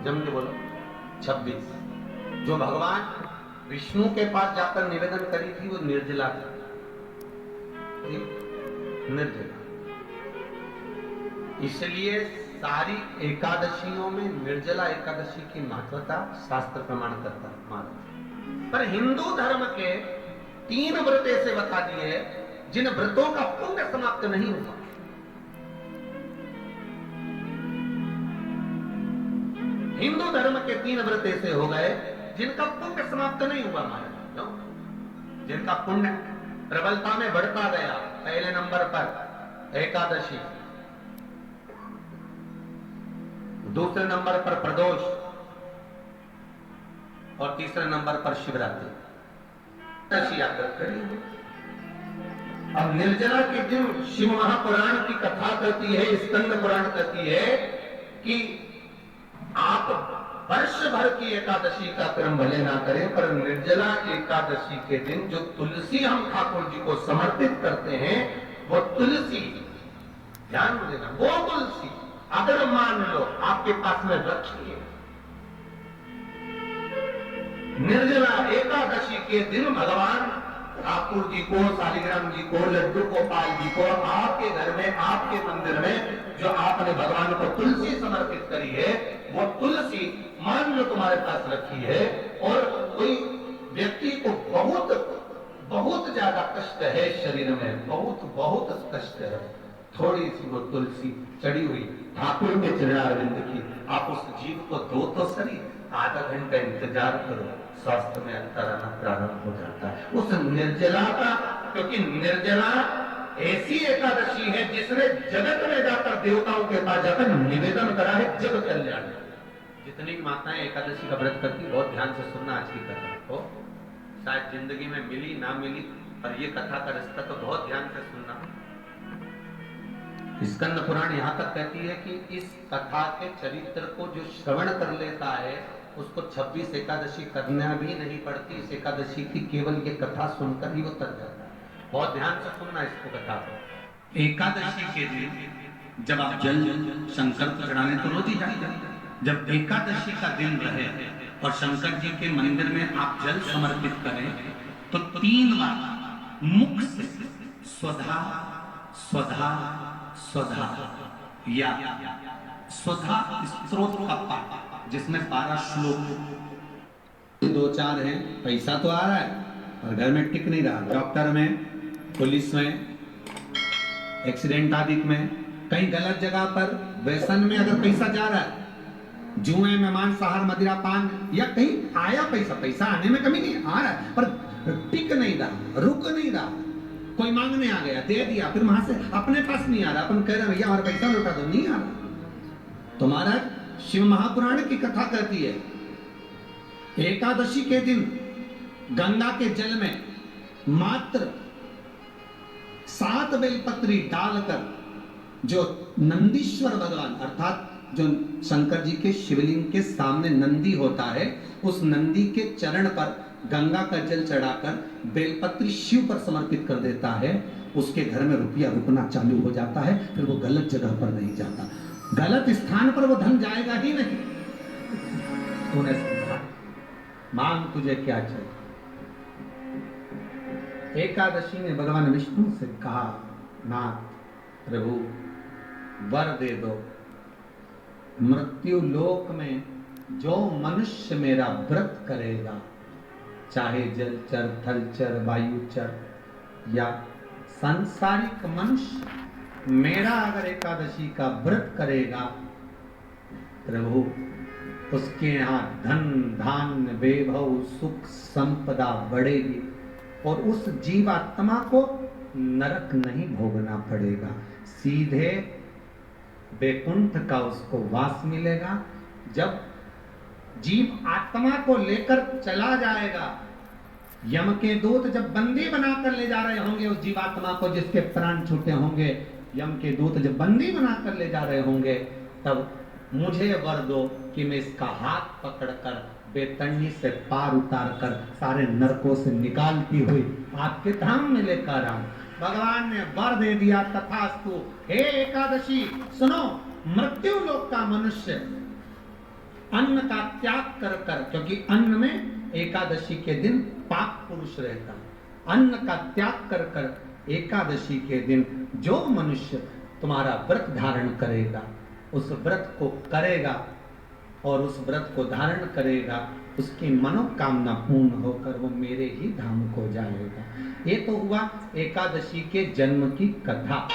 जम के बोलो 26। जो भगवान विष्णु के पास जाकर निवेदन करी थी वो निर्जला थी, निर्जला। इसलिए सारी एकादशियों में निर्जला एकादशी की महत्वता शास्त्र प्रमाण करता है। पर हिंदू धर्म के 3 व्रत ऐसे बता दिए जिन व्रतों का पुण्य समाप्त नहीं हुआ। हिंदू धर्म के 3 व्रत ऐसे हो गए जिनका पुण्य समाप्त नहीं हुआ महाराज। क्यों? जिनका पुण्य प्रबलता में बढ़ता गया। पहले नंबर पर एकादशी, दूसरे नंबर पर प्रदोष और तीसरे नंबर पर शिवरात्रि। अब निर्जला के दिन शिव महापुराण की कथा कहती है, स्कंद पुराण कहती है कि आप वर्ष भर की एकादशी का क्रम भले ना करें, पर निर्जला एकादशी के दिन जो तुलसी हम ठाकुर जी को समर्पित करते हैं वो तुलसी, ध्यान देना, वो तुलसी अगर मान लो आपके पास में रखी है, निर्जला एकादशी के दिन भगवान ठाकुर जी को, शालिग्राम जी को, लड्डू गोपाल जी को आपके घर में, आपके मंदिर में जो आपने भगवान को तुलसी समर्पित करी है, वो तुलसी मान लो तुम्हारे पास रखी है और कोई व्यक्ति को बहुत बहुत ज्यादा कष्ट है शरीर में, बहुत बहुत कष्ट है, थोड़ी सी वो तुलसी चढ़ी हुई ठाकुर के चरणारविंद की, आप उस जीव को दो तो सही, आधा घंटा इंतजार करो, स्वास्थ्य में अंतर आना प्रारंभ हो जाता है उस निर्जला का। क्योंकि निर्जला ऐसी एकादशी है जिसने जगत में जाकर देवताओं के पास जाकर निवेदन करा है जग कल्याण। जितनी माताएं एकादशी का व्रत करती, बहुत ध्यान से सुनना आज की कथा को, शायद जिंदगी में मिली ना मिली, पर ये कथा का रिश्ता तो बहुत ध्यान से सुनना। स्कंद पुराण यहां तक कहती है कि इस कथा के चरित्र को जो श्रवण कर लेता है उसको 26 एकादशी करना भी नहीं पड़ती। इस एकादशी की केवल ये कथा सुनकर ही वो तर जाता है। बहुत ध्यान से सुनना इसको कथा को। एकादशी के दिन जब आप जल शंकर को चढ़ाने तो रोज ही जाते, जब एकादशी का दिन रहे और शंकर जी के मंदिर में आप जल समर्पित करें तो 3 बार मुख से स्वधा स्वधा स्वधा या स्वधा स्त्रोत का पाठ, जिसमें 12 श्लोक, 2-4 हैं। पैसा तो आ रहा है और घर में टिक नहीं रहा, डॉक्टर में, पुलिस में, एक्सीडेंट आदि में, कहीं गलत जगह पर व्यसन में अगर पैसा जा रहा है, जुए में, मांसाहार, मदिरा पान, या कहीं आया पैसा, पैसा आने में कमी नहीं, आ रहा है पर टिक नहीं रहा, रुक नहीं रहा, कोई मांगने आ गया, दे दिया, फिर वहां से अपने पास नहीं आ रहा, अपन कह रहे भैया और पैसा लौटा दो, नहीं आ रहा। तो महाराज शिव महापुराण की कथा कहती है एकादशी के दिन गंगा के जल में मात्र 7 बेलपत्री डालकर जो नंदीश्वर भगवान अर्थात जो शंकर जी के शिवलिंग के सामने नंदी होता है, उस नंदी के चरण पर गंगा का जल चढ़ाकर बेलपत्री शिव पर समर्पित कर देता है, उसके घर में रुपया रुकना चालू हो जाता है, फिर वो गलत जगह पर नहीं जाता, गलत स्थान पर वो धन जाएगा ही नहीं। तूने समझा, मांग तुझे क्या चाहिए। एकादशी ने भगवान विष्णु से कहा, नाथ प्रभु वर दे दो, मृत्यु लोक में जो मनुष्य मेरा व्रत करेगा, चाहे जलचर, थलचर, वायुचर या सांसारिक मनुष्य, मेरा अगर एकादशी का व्रत करेगा, प्रभु उसके यहाँ धन धान्य वैभव सुख संपदा बढ़ेगी और उस जीवात्मा को नरक नहीं भोगना पड़ेगा, सीधे वैकुंठ का उसको वास मिलेगा। जब जीव आत्मा को लेकर चला जाएगा, यम के दूत जब बंदी बनाकर ले जा रहे होंगे उस जीवात्मा को, जिसके प्राण छूटे होंगे, यम के दूत जब बंदी बनाकर ले जा रहे होंगे, तब मुझे वर दो कि मैं इसका हाथ पकड़कर बेतंडी से पार उतार कर सारे नरकों से निकालती हुई आपके धाम में लेकर आऊं। भगवान ने वर दे दिया, तथास्तु। हे एकादशी सुनो, मृत्यु लोक का मनुष्य अन्न का त्याग कर कर, क्योंकि अन्न में एकादशी के दिन पाक पुरुष रहता है, अन्न का त्याग कर कर एकादशी के दिन जो मनुष्य तुम्हारा व्रत धारण करेगा, उस व्रत को करेगा और उस व्रत को धारण करेगा, उसकी मनोकामना पूर्ण होकर वो मेरे ही धाम को जाएगा। ये तो हुआ एकादशी के जन्म की कथा।